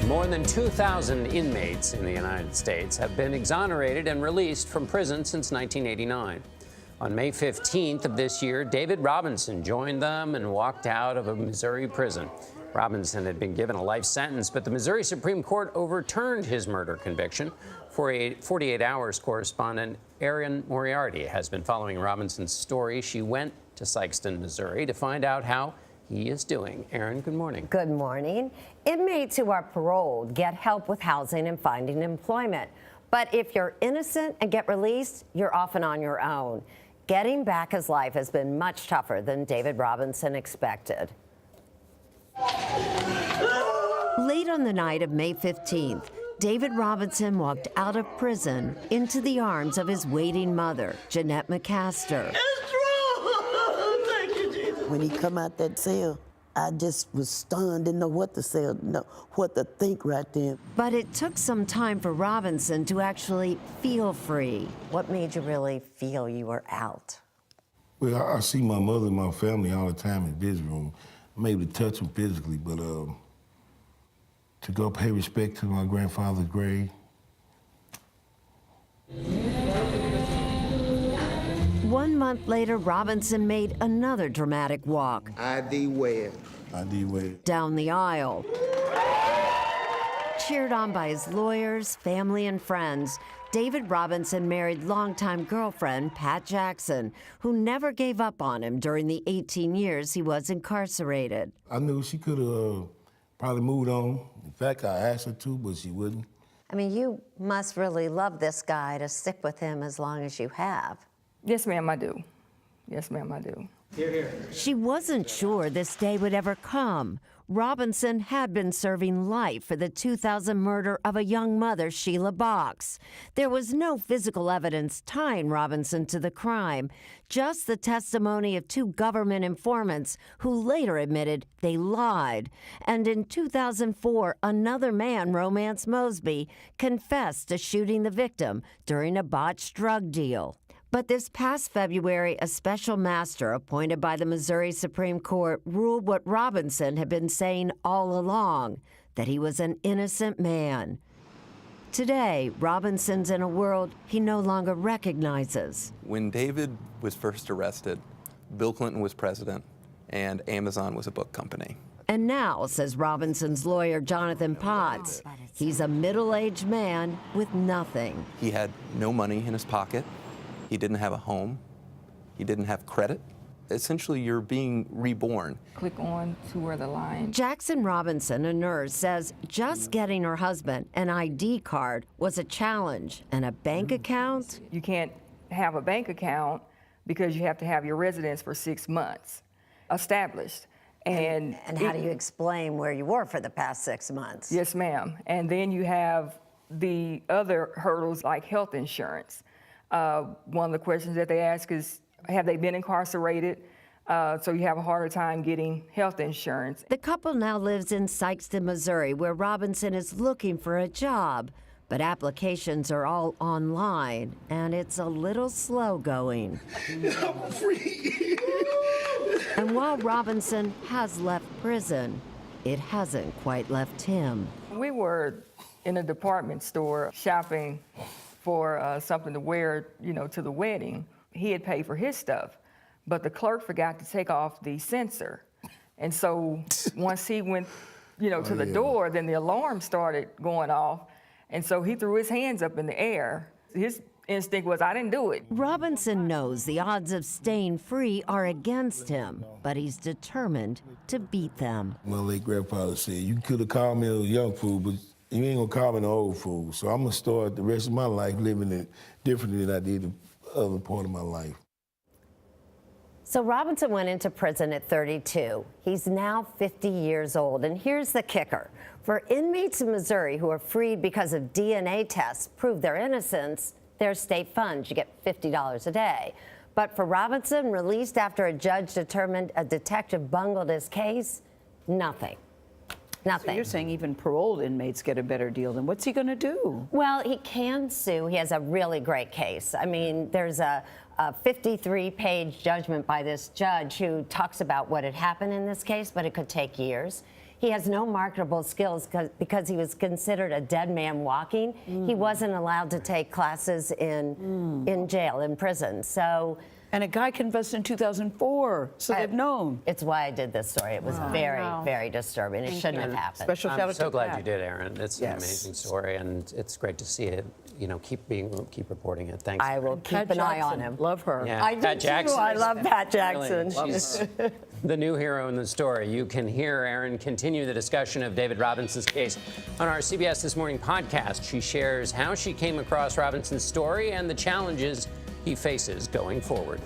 More than 2,000 inmates in the United States have been exonerated and released from prison since 1989. On May 15th of this year, David Robinson joined them and walked out of a Missouri prison. Robinson had been given a life sentence, but the Missouri Supreme Court overturned his murder conviction. 48 Hours correspondent Erin Moriarty has been following Robinson's story. She went to Sikeston, Missouri, to find out how he is doing. Erin, good morning. Good morning. Inmates who are paroled get help with housing and finding employment. But if you're innocent and get released, you're often on your own. Getting back his life has been much tougher than David Robinson expected. Late on the night of May 15th, David Robinson walked out of prison into the arms of his waiting mother, Jeanette McCaster. Thank you, Jesus. When he come out that cell, I just was stunned, didn't know what to say, what to think right then. But it took some time for Robinson to actually feel free. What made you really feel you were out? Well, I see my mother and my family all the time in this room. I'm able to touch them physically, but to go pay respect to my grandfather's grave. 1 month later, Robinson made another dramatic walk. ID Webb. ID Webb. Down the aisle. Cheered on by his lawyers, family, and friends, David Robinson married longtime girlfriend Pat Jackson, who never gave up on him during the 18 years he was incarcerated. I knew she could have probably moved on. In fact, I asked her to, but she wouldn't. I mean, you must really love this guy to stick with him as long as you have. Yes, ma'am, I do. Yes, ma'am, I do. Here, here. She wasn't sure this day would ever come. Robinson had been serving life for the 2000 murder of a young mother, Sheila Box. There was no physical evidence tying Robinson to the crime, just the testimony of two government informants who later admitted they lied. And in 2004, another man, Romance Mosby, confessed to shooting the victim during a botched drug deal. But this past February, a special master appointed by the Missouri Supreme Court ruled what Robinson had been saying all along, that he was an innocent man. Today, Robinson's in a world he no longer recognizes. When David was first arrested, Bill Clinton was president, and Amazon was a book company. And now, says Robinson's lawyer, Jonathan Potts, he's a middle-aged man with nothing. He had no money in his pocket. He didn't have a home. He didn't have credit. Essentially, you're being reborn. Click on to where the line. Jackson Robinson, a nurse, says just getting her husband an ID card was a challenge, and a bank account. You can't have a bank account because you have to have your residence for 6 months established. And how do you explain where you were for the past 6 months? Yes, ma'am. And then you have the other hurdles like health insurance. One of the questions that they ask is, have they been incarcerated? So you have a harder time getting health insurance. The couple now lives in Sikeston, Missouri, where Robinson is looking for a job. But applications are all online, and it's a little slow going. I'm free. And while Robinson has left prison, it hasn't quite left him. We were in a department store shopping for something to wear, to the wedding. He had paid for his stuff, but the clerk forgot to take off the sensor. And so once he went, to the door, then the alarm started going off. And so he threw his hands up in the air. His instinct was, I didn't do it. Robinson knows the odds of staying free are against him, but he's determined to beat them. My late grandfather said, you could have called me a young fool, but you ain't gonna call me an old fool. So I'm gonna start the rest of my life living it differently than I did the other part of my life. So Robinson went into prison at 32. He's now 50 years old. And here's the kicker. For inmates in Missouri who are freed because of DNA tests prove their innocence, there's state funds. You get $50 a day. But for Robinson, released after a judge determined a detective bungled his case, nothing. Nothing. So you're saying even paroled inmates get a better deal. Then what's he going to do? Well, he can sue. He has a really great case. I mean, there's a 53-page judgment by this judge who talks about what had happened in this case, but it could take years. He has no marketable skills because he was considered a dead man walking. He wasn't allowed to take classes in jail, in prison. So. And a guy confessed in 2004, so they've known. It's why I did this story. It was very, very disturbing. It shouldn't have happened. Special shout I'm out so to glad Pat. you did, Aaron. It's an amazing story, and it's great to see it. You know, keep reporting it. Thanks. I will keep an eye on him. Love her. Yeah, I do Pat too. Jackson. I love Pat Jackson. Really, she's the new hero in the story. You can hear Aaron continue the discussion of David Robinson's case on our CBS This Morning podcast. She shares how she came across Robinson's story and the challenges he faces going forward.